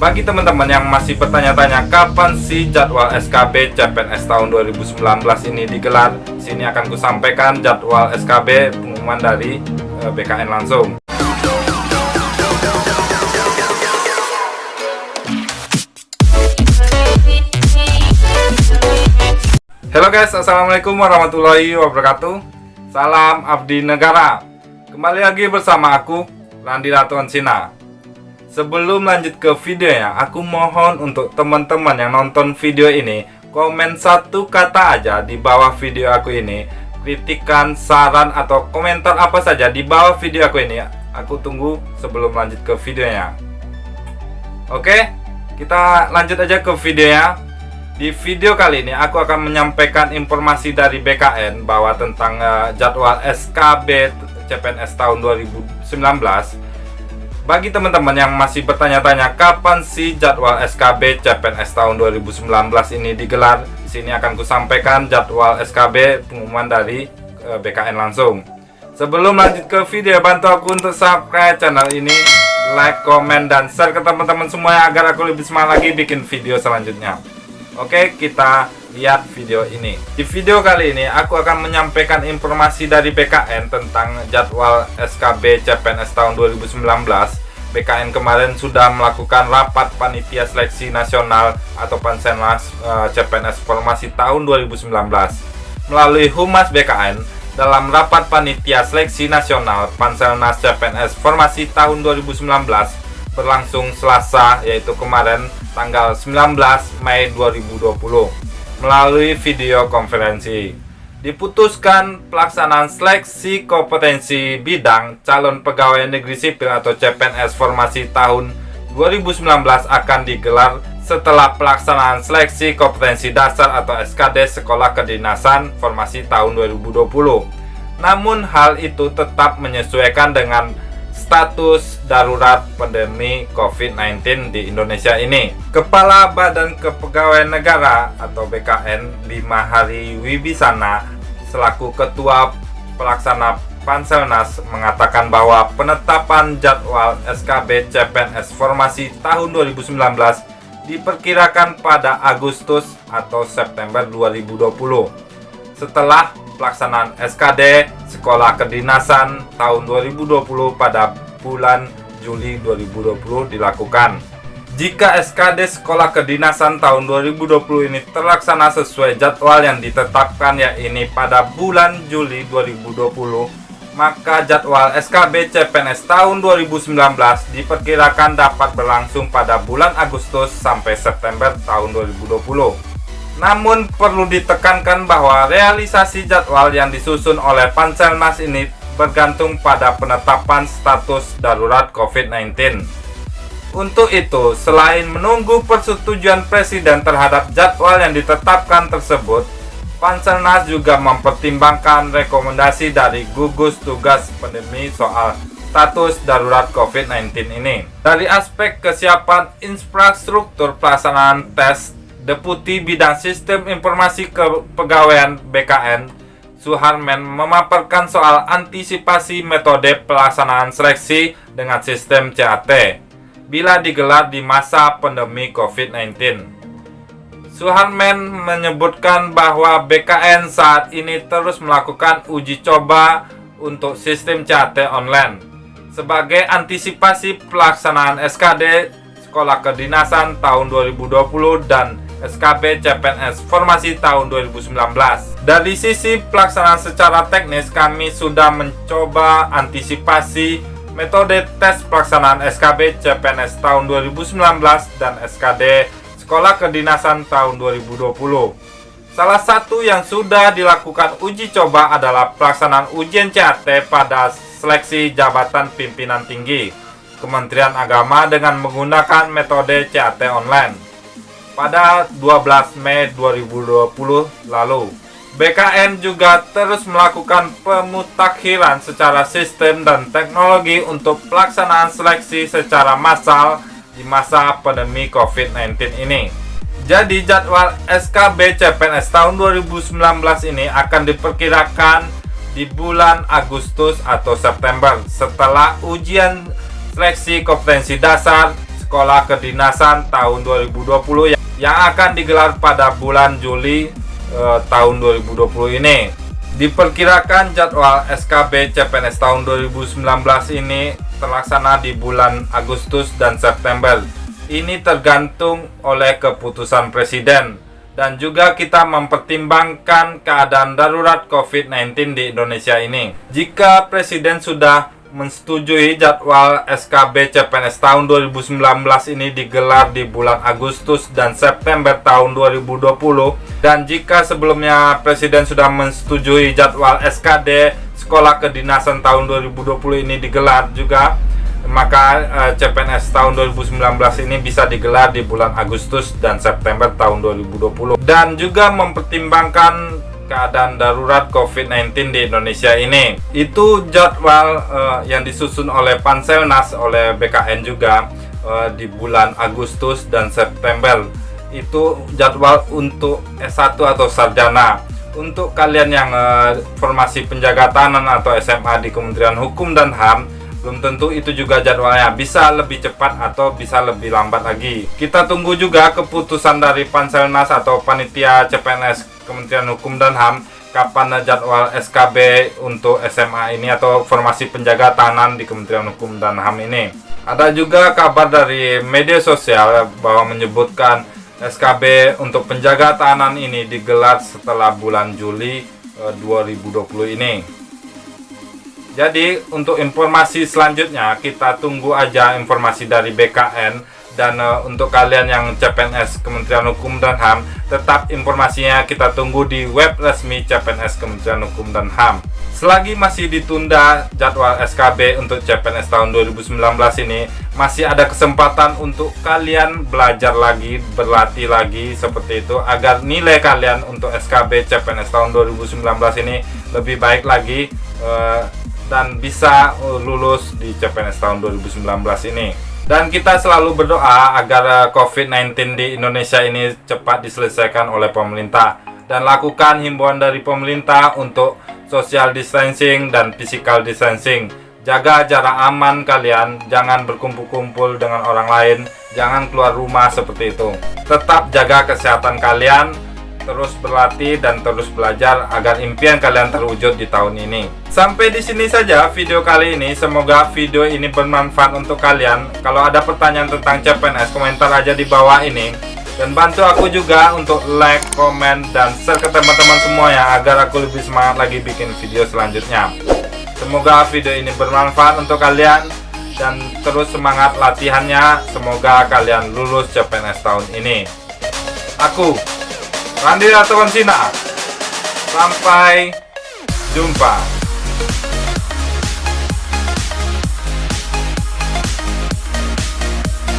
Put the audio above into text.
Bagi teman-teman yang masih bertanya-tanya kapan sih jadwal SKB CPNS tahun 2019 ini digelar, sini akan kusampaikan jadwal SKB pengumuman dari BKN langsung. Halo guys, assalamualaikum warahmatullahi wabarakatuh. Salam abdi negara. Kembali lagi bersama aku, Randi Ratuan Sina. Sebelum lanjut ke videonya, aku mohon untuk teman-teman yang nonton video ini komen satu kata aja di bawah video aku ini, kritikan, saran, atau komentar apa saja di bawah video aku ini. Aku tunggu sebelum lanjut ke videonya. Oke, kita lanjut aja ke videonya. Di video kali ini aku akan menyampaikan informasi dari BKN bahwa tentang jadwal SKB CPNS tahun 2019. Bagi teman-teman yang masih bertanya-tanya kapan sih jadwal SKB CPNS tahun 2019 ini digelar, di sini akan kusampaikan jadwal SKB pengumuman dari BKN langsung. Sebelum lanjut ke video, bantu aku untuk subscribe channel ini, like, komen, dan share ke teman-teman semuanya agar aku lebih semangat lagi bikin video selanjutnya. Oke, kita lihat video ini. Di video kali ini aku akan menyampaikan informasi dari BKN tentang jadwal SKB CPNS tahun 2019. BKN kemarin sudah melakukan rapat panitia seleksi nasional atau Panselnas CPNS Formasi tahun 2019. Melalui Humas BKN, dalam rapat panitia seleksi nasional Panselnas CPNS Formasi tahun 2019 berlangsung Selasa, yaitu kemarin tanggal 19 Mei 2020 melalui video konferensi. Diputuskan pelaksanaan seleksi kompetensi bidang calon pegawai negeri sipil atau CPNS Formasi tahun 2019 akan digelar setelah pelaksanaan seleksi kompetensi dasar atau SKD Sekolah Kedinasan Formasi tahun 2020. Namun hal itu tetap menyesuaikan dengan status darurat pandemi COVID-19 di Indonesia ini. Kepala Badan Kepegawaian Negara atau BKN Bima Hari Wibisana selaku Ketua Pelaksana Panselnas mengatakan bahwa penetapan jadwal SKB CPNS Formasi tahun 2019 diperkirakan pada Agustus atau September 2020 setelah pelaksanaan SKD Sekolah Kedinasan tahun 2020 pada bulan Juli 2020 dilakukan. Jika SKD Sekolah Kedinasan tahun 2020 ini terlaksana sesuai jadwal yang ditetapkan, yaitu pada bulan Juli 2020, maka jadwal SKB CPNS tahun 2019 diperkirakan dapat berlangsung pada bulan Agustus sampai September tahun 2020. Namun perlu ditekankan bahwa realisasi jadwal yang disusun oleh Panselnas ini bergantung pada penetapan status darurat COVID-19. Untuk itu, selain menunggu persetujuan Presiden terhadap jadwal yang ditetapkan tersebut, Panselnas juga mempertimbangkan rekomendasi dari gugus tugas pandemi soal status darurat COVID-19 ini. Dari aspek kesiapan infrastruktur pelaksanaan tes, Deputi Bidang Sistem Informasi Kepegawaian BKN, Suharmen, memaparkan soal antisipasi metode pelaksanaan seleksi dengan sistem CAT bila digelar di masa pandemi COVID-19. Suharmen menyebutkan bahwa BKN saat ini terus melakukan uji coba untuk sistem CAT online sebagai antisipasi pelaksanaan SKD Sekolah Kedinasan tahun 2020 dan SKB CPNS Formasi tahun 2019. Dari sisi pelaksanaan secara teknis, kami sudah mencoba antisipasi metode tes pelaksanaan SKB CPNS tahun 2019 dan SKD Sekolah Kedinasan tahun 2020. Salah satu yang sudah dilakukan uji coba adalah pelaksanaan ujian CAT pada seleksi jabatan pimpinan tinggi Kementerian Agama dengan menggunakan metode CAT online pada 12 Mei 2020 lalu. BKN juga terus melakukan pemutakhiran secara sistem dan teknologi untuk pelaksanaan seleksi secara massal di masa pandemi COVID-19 ini. Jadi jadwal SKB CPNS tahun 2019 ini akan diperkirakan di bulan Agustus atau September setelah ujian seleksi kompetensi dasar Sekolah Kedinasan tahun 2020 yang akan digelar pada bulan Juli tahun 2020 ini. Diperkirakan jadwal SKB CPNS tahun 2019 ini terlaksana di bulan Agustus dan September. Ini tergantung oleh keputusan Presiden, dan juga kita mempertimbangkan keadaan darurat COVID-19 di Indonesia ini. Jika Presiden sudah menyetujui jadwal SKB CPNS tahun 2019 ini digelar di bulan Agustus dan September tahun 2020, dan jika sebelumnya Presiden sudah menyetujui jadwal SKD Sekolah Kedinasan tahun 2020 ini digelar juga, maka CPNS tahun 2019 ini bisa digelar di bulan Agustus dan September tahun 2020, dan juga mempertimbangkan keadaan darurat COVID-19 di Indonesia ini. Itu jadwal yang disusun oleh Panselnas, oleh BKN juga di bulan Agustus dan September. Itu jadwal untuk S1 atau sarjana. Untuk kalian yang formasi penjaga tahanan atau SMA di Kementerian Hukum dan HAM, belum tentu itu juga jadwalnya, bisa lebih cepat atau bisa lebih lambat lagi. Kita tunggu juga keputusan dari Panselnas atau Panitia CPNS Kementerian Hukum dan HAM kapan jadwal SKB untuk SMA ini atau formasi penjaga tahanan di Kementerian Hukum dan HAM ini. Ada juga kabar dari media sosial bahwa menyebutkan SKB untuk penjaga tahanan ini digelar setelah bulan Juli 2020 ini. Jadi untuk informasi selanjutnya kita tunggu aja informasi dari BKN, dan untuk kalian yang CPNS Kementerian Hukum dan HAM, tetap informasinya kita tunggu di web resmi CPNS Kementerian Hukum dan HAM. Selagi masih ditunda jadwal SKB untuk CPNS tahun 2019 ini, masih ada kesempatan untuk kalian belajar lagi, berlatih lagi seperti itu, agar nilai kalian untuk SKB CPNS tahun 2019 ini lebih baik lagi, dan bisa lulus di CPNS tahun 2019 ini. Dan kita selalu berdoa agar COVID-19 di Indonesia ini cepat diselesaikan oleh pemerintah, dan lakukan himbauan dari pemerintah untuk social distancing dan physical distancing. Jaga jarak aman kalian, jangan berkumpul-kumpul dengan orang lain, jangan keluar rumah seperti itu. Tetap jaga kesehatan kalian, terus berlatih dan terus belajar agar impian kalian terwujud di tahun ini. Sampai di sini saja video kali ini. Semoga video ini bermanfaat untuk kalian. Kalau ada pertanyaan tentang CPNS, komentar aja di bawah ini. Dan bantu aku juga untuk like, komen, dan share ke teman-teman semuanya agar aku lebih semangat lagi bikin video selanjutnya. Semoga video ini bermanfaat untuk kalian, dan terus semangat latihannya. Semoga kalian lulus CPNS tahun ini. Aku Randy Ratuan Sina. Sampai jumpa.